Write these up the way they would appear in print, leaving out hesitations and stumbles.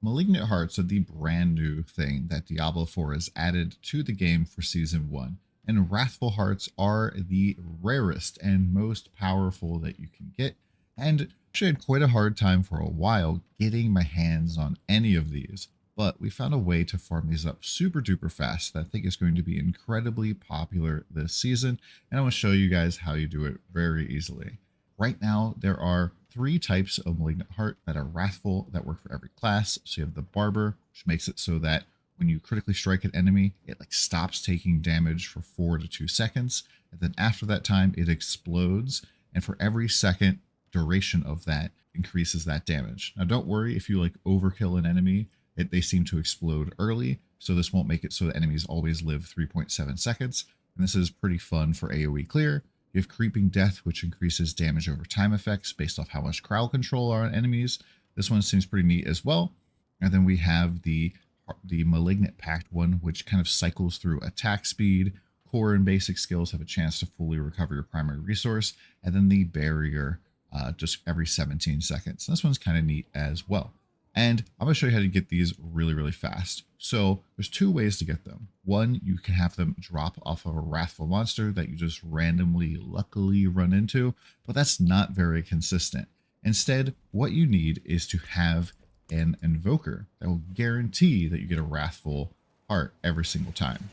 Malignant Hearts are the brand new thing that Diablo 4 has added to the game for Season 1, and Wrathful Hearts are the rarest and most powerful that you can get, and actually had quite a hard time for a while getting my hands on any of these, but we found a way to farm these up super duper fast that I think is going to be incredibly popular this season, and I want to show you guys how you do it very easily. Right now, there are three types of Malignant Heart that are Wrathful that work for every class. So you have the Barber, which makes it so that when you critically strike an enemy, it like stops taking damage for 4 to 2 seconds. And then after that time, it explodes. And for every second duration of that, increases that damage. Now, don't worry if you like overkill an enemy, they seem to explode early. So this won't make it so that enemies always live 3.7 seconds. And this is pretty fun for AoE clear. You have Creeping Death, which increases damage over time effects based off how much crowd control are on enemies. This one seems pretty neat as well. And then we have the Malignant Pact one, which kind of cycles through attack speed. Core and basic skills have a chance to fully recover your primary resource. And then the Barrier, just every 17 seconds. This one's kind of neat as well. And I'm going to show you how to get these really, really fast. So there's two ways to get them. One, you can have them drop off of a Wrathful monster that you just randomly, luckily run into, but that's not very consistent. Instead, what you need is to have an Invoker that will guarantee that you get a Wrathful heart every single time.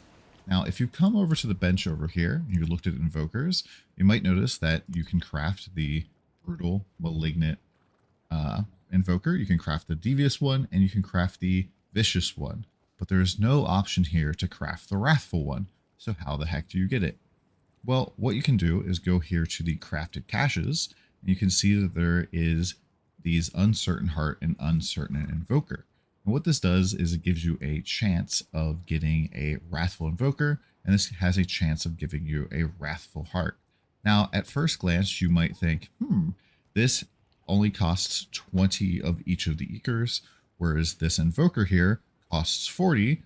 Now, if you come over to the bench over here, and you looked at Invokers, you might notice that you can craft the Brutal Malignant Invoker, you can craft the Devious one, and you can craft the Vicious one. But there's no option here to craft the Wrathful one. So how the heck do you get it? Well, what you can do is go here to the crafted caches, and you can see that there is these Uncertain Heart and Uncertain Invoker. And what this does is it gives you a chance of getting a Wrathful Invoker, and this has a chance of giving you a Wrathful Heart. Now, at first glance, you might think, this only costs 20 of each of the Eekers, whereas this Invoker here costs 40.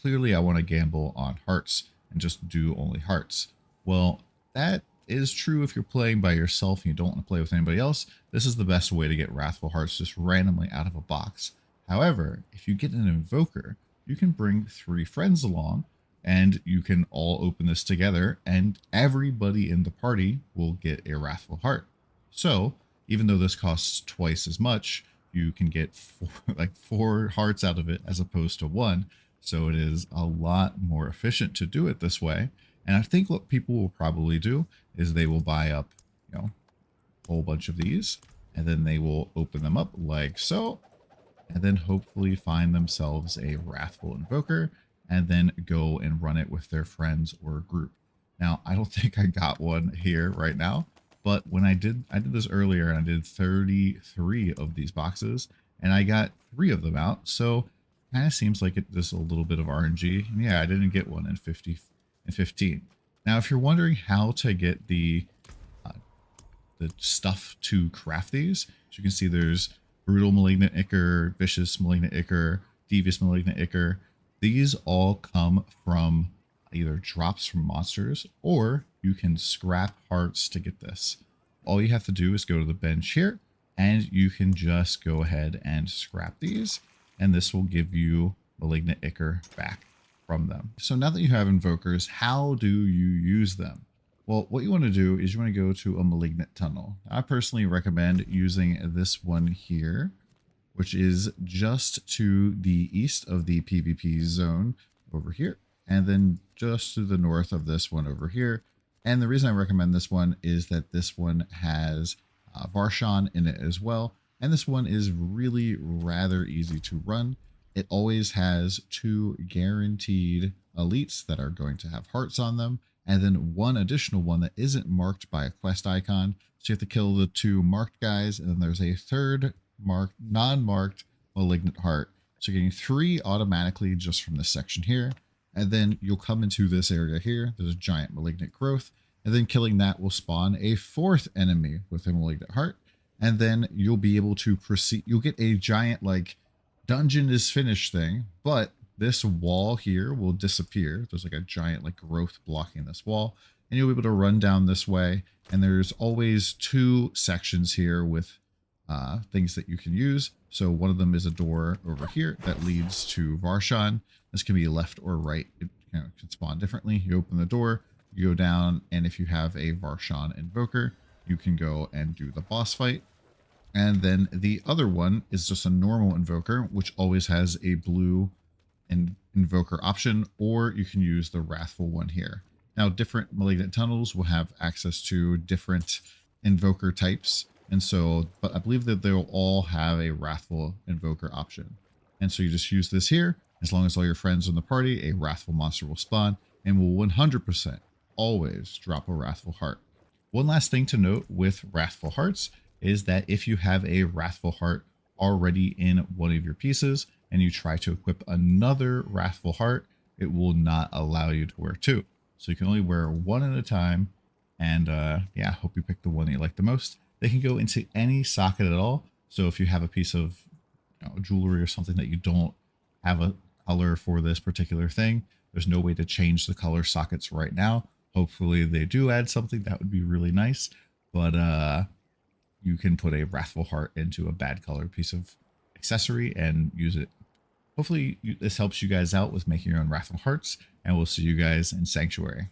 Clearly, I want to gamble on hearts and just do only hearts. Well, that is true if you're playing by yourself and you don't want to play with anybody else. This is the best way to get Wrathful Hearts just randomly out of a box. However, if you get an Invoker, you can bring 3 friends along and you can all open this together and everybody in the party will get a Wrathful Heart. So, even though this costs twice as much, you can get 4 hearts out of it as opposed to 1. So it is a lot more efficient to do it this way. And I think what people will probably do is they will buy up, a whole bunch of these, and then they will open them up like so, and then hopefully find themselves a Wrathful Invoker, and then go and run it with their friends or group. Now, I don't think I got one here right now. But when I did this earlier, and I did 33 of these boxes, and I got 3 of them out. So kind of seems like it's just a little bit of RNG. And yeah, I didn't get one in 15. Now, if you're wondering how to get the stuff to craft these, as you can see, there's Brutal Malignant Ichor, Vicious Malignant Ichor, Devious Malignant Ichor. These all come from either drops from monsters, or you can scrap hearts to get this. All you have to do is go to the bench here, and you can just go ahead and scrap these, and this will give you Malignant Ichor back from them. So now that you have Invokers, how do you use them? Well, what you want to do is you want to go to a Malignant Tunnel. I personally recommend using this one here, which is just to the east of the PvP zone over here, and then just to the north of this one over here. And the reason I recommend this one is that this one has Varshan in it as well. And this one is really rather easy to run. It always has 2 guaranteed elites that are going to have hearts on them, and then 1 additional one that isn't marked by a quest icon. So you have to kill the 2 marked guys, and then there's a 3rd marked, non-marked Malignant Heart. So you're getting 3 automatically just from this section here. And then you'll come into this area here. There's a giant Malignant Growth. And then killing that will spawn a 4th enemy with a Malignant Heart. And then you'll be able to proceed. You'll get a giant, dungeon is finished thing. But this wall here will disappear. There's a giant, growth blocking this wall. And you'll be able to run down this way. And there's always 2 sections here with things that you can use. So one of them is a door over here that leads to Varshan. This can be left or right. It can spawn differently. You open the door, you go down, and if you have a Varshan invoker, you can go and do the boss fight. And then the other one is just a normal invoker, which always has a blue invoker option, or you can use the Wrathful one here. Now, different malignant tunnels will have access to different invoker types. And so, but I believe that they'll all have a Wrathful invoker option. And so you just use this here. As long as all your friends are in the party, a Wrathful monster will spawn and will 100% always drop a Wrathful heart. One last thing to note with Wrathful hearts is that if you have a Wrathful heart already in one of your pieces and you try to equip another Wrathful heart, it will not allow you to wear two. So you can only wear one at a time. And yeah, hope you pick the one that you like the most. They can go into any socket at all. So if you have a piece of jewelry or something that you don't have a color for this particular thing, there's no way to change the color sockets right now. Hopefully they do add something. That would be really nice. But you can put a Wrathful heart into a bad color piece of accessory and use it. Hopefully this helps you guys out with making your own Wrathful hearts, and we'll see you guys in Sanctuary.